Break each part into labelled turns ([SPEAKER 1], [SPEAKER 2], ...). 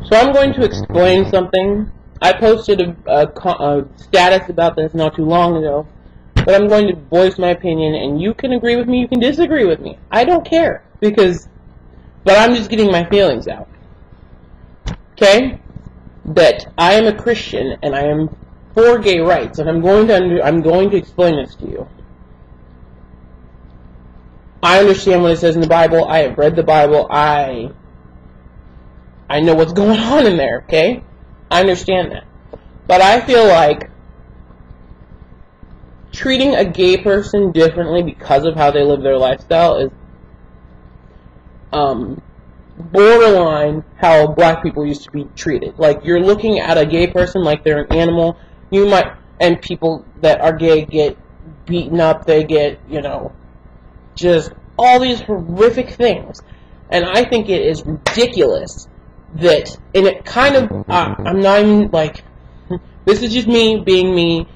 [SPEAKER 1] So I'm going to explain something. I posted a status about this not too long ago, but I'm going to voice my opinion, and you can agree with me, you can disagree with me. I don't care, but I'm just getting my feelings out. Okay? That I am a Christian, and I am for gay rights, and I'm going to explain this to you. I understand what it says in the Bible. I have read the Bible. I know what's going on in there, okay? I understand that. But I feel like treating a gay person differently because of how they live their lifestyle is borderline how black people used to be treated. Like, you're looking at a gay person like they're an animal. And people that are gay get beaten up, they get, just all these horrific things. And I think it is ridiculous that, and it kind of, I'm not even, this is just me being me,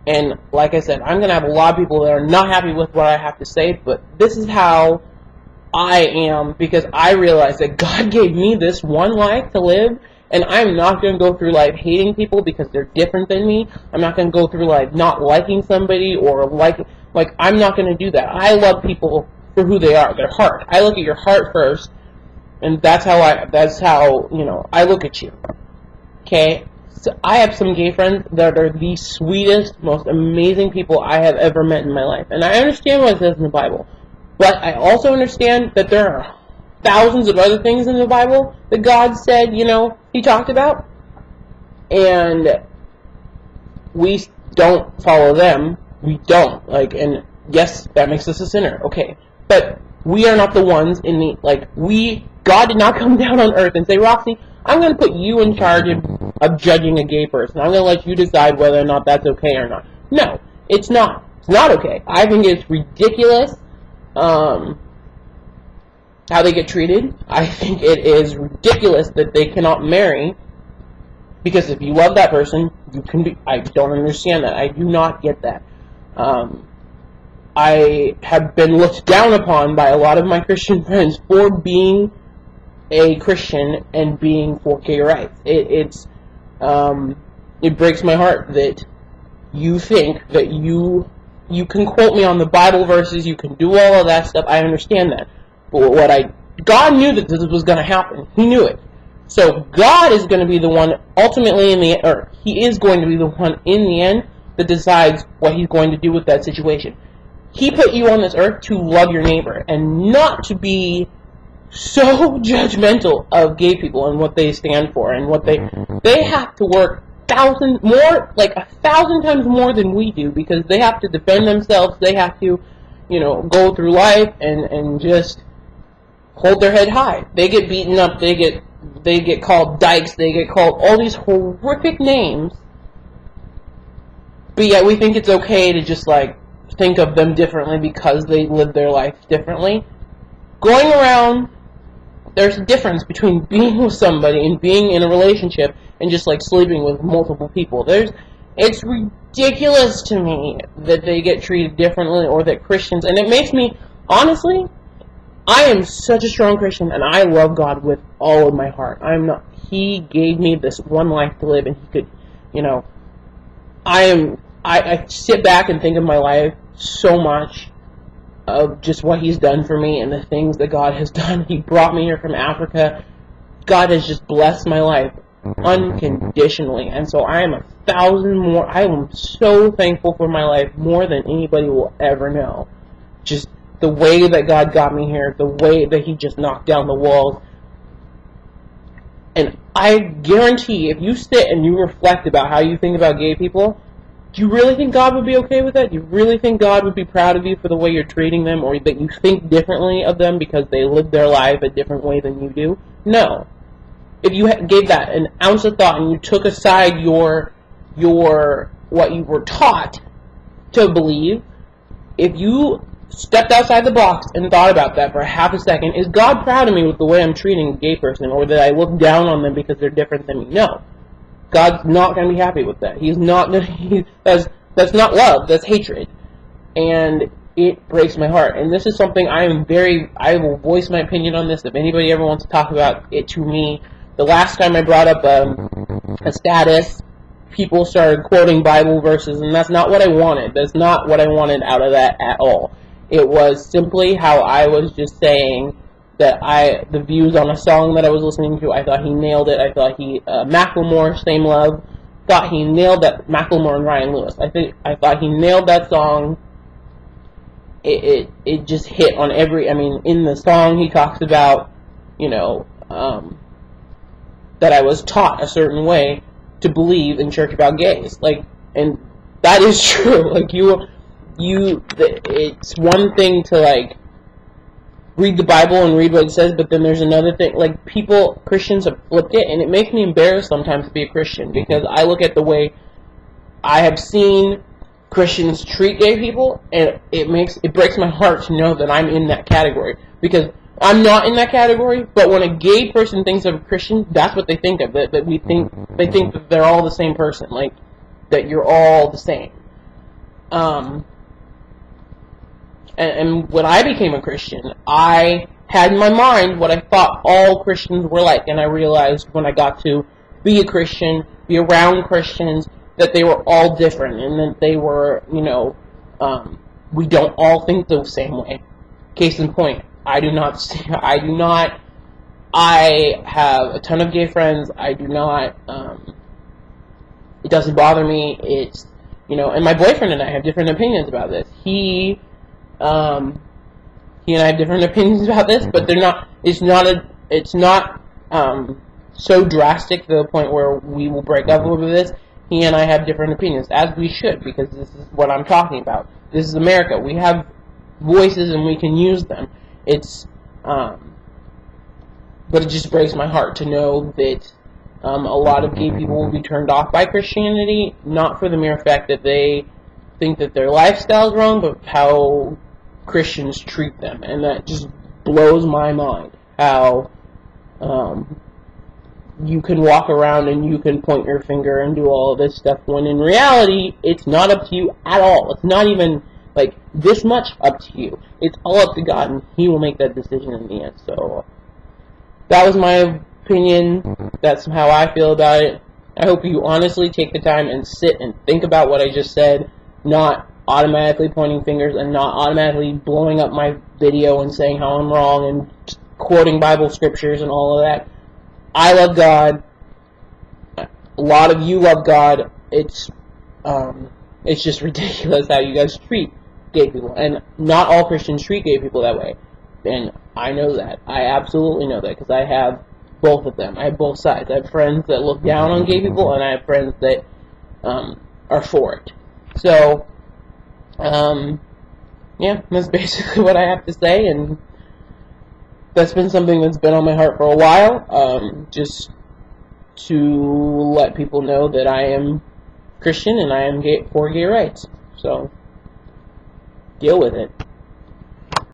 [SPEAKER 1] and like I said, I'm going to have a lot of people that are not happy with what I have to say, but this is how I am, because I realize that God gave me this one life to live, and I'm not going to go through life hating people because they're different than me. I'm not going to go through life not liking somebody, or I'm not going to do that. I love people for who they are, their heart. I look at your heart first, and that's how I look at you. Okay? So I have some gay friends that are the sweetest, most amazing people I have ever met in my life. And I understand what it says in the Bible. But I also understand that there are thousands of other things in the Bible that God said, He talked about. And we don't follow them. We don't. And yes, that makes us a sinner. Okay. But we are not the ones God did not come down on earth and say, Roxy, I'm going to put you in charge of judging a gay person. I'm going to let you decide whether or not that's okay or not. No, it's not. It's not okay. I think it's ridiculous how they get treated. I think it is ridiculous that they cannot marry, because if you love that person, you can be. I don't understand that. I do not get that. I have been looked down upon by a lot of my Christian friends for being a Christian and being for gay rights. It breaks my heart that you think that you can quote me on the Bible verses, you can do all of that stuff. I understand that. But God knew that this was going to happen. He knew it. So God is going to be the one ultimately He is going to be the one in the end that decides what He's going to do with that situation. He put you on this earth to love your neighbor and not to be so judgmental of gay people and what they stand for and what they have to work 1,000 times more than we do, because they have to defend themselves. They have to, go through life and just hold their head high. They get beaten up. They get called dykes. They get called all these horrific names. But yet we think it's okay to just think of them differently because they live their life differently. Going around, there's a difference between being with somebody and being in a relationship and just sleeping with multiple people. It's ridiculous to me that they get treated differently, or that Christians, and it makes me, honestly, I am such a strong Christian and I love God with all of my heart. He gave me this one life to live, and He could, I sit back and think of my life so much of just what He's done for me and the things that God has done. He brought me here from Africa. God has just blessed my life unconditionally, and so I am I am so thankful for my life, more than anybody will ever know. Just the way that God got me here, the way that He just knocked down the walls. And I guarantee, if you sit and you reflect about how you think about gay people, do you really think God would be okay with that? Do you really think God would be proud of you for the way you're treating them, or that you think differently of them because they live their life a different way than you do? No. If you gave that an ounce of thought and you took aside what you were taught to believe, if you stepped outside the box and thought about that for half a second, is God proud of me with the way I'm treating a gay person, or that I look down on them because they're different than me? No. God's not going to be happy with that. He's not going to. That's not love. That's hatred, and it breaks my heart. And this is something I will voice my opinion on this. If anybody ever wants to talk about it to me, the last time I brought up a status, people started quoting Bible verses, and that's not what I wanted. That's not what I wanted out of that at all. It was simply how I was just saying that the views on a song that I was listening to, I thought he nailed it. I thought Macklemore, Same Love, thought he nailed that. Macklemore and Ryan Lewis. I thought he nailed that song. It just hit on every. I mean, in the song he talks about, that I was taught a certain way to believe in church about gays. And that is true. It's one thing to read the Bible and read what it says, but then there's another thing. Christians have flipped it, and it makes me embarrassed sometimes to be a Christian, because I look at the way I have seen Christians treat gay people, and it breaks my heart to know that I'm in that category, because I'm not in that category. But when a gay person thinks of a Christian, that's what they think of. They think that they're all the same person, that you're all the same. And when I became a Christian, I had in my mind what I thought all Christians were like, and I realized when I got to be a Christian, be around Christians, that they were all different, and that they were, we don't all think the same way. Case in point, I have a ton of gay friends. It doesn't bother me. And my boyfriend and I have different opinions about this. He and I have different opinions about this, but it's not so drastic to the point where we will break up over this. He and I have different opinions, as we should, because this is what I'm talking about. This is America. We have voices and we can use them. But it just breaks my heart to know that a lot of gay people will be turned off by Christianity, not for the mere fact that they think that their lifestyle is wrong, but how Christians treat them. And that just blows my mind, how you can walk around and you can point your finger and do all of this stuff, when in reality, it's not up to you at all. It's not even this much up to you. It's all up to God, and He will make that decision in the end. So that was my opinion. That's how I feel about it. I hope you honestly take the time and sit and think about what I just said, not automatically pointing fingers and not automatically blowing up my video and saying how I'm wrong and quoting Bible scriptures and all of that. I love God. A lot of you love God. It's just ridiculous how you guys treat gay people, and not all Christians treat gay people that way. And I know that. I absolutely know that, because I have both of them. I have both sides. I have friends that look down on gay people, and I have friends that are for it. So, yeah, that's basically what I have to say, and that's been something that's been on my heart for a while, just to let people know that I am Christian and I am for gay rights. So, deal with it.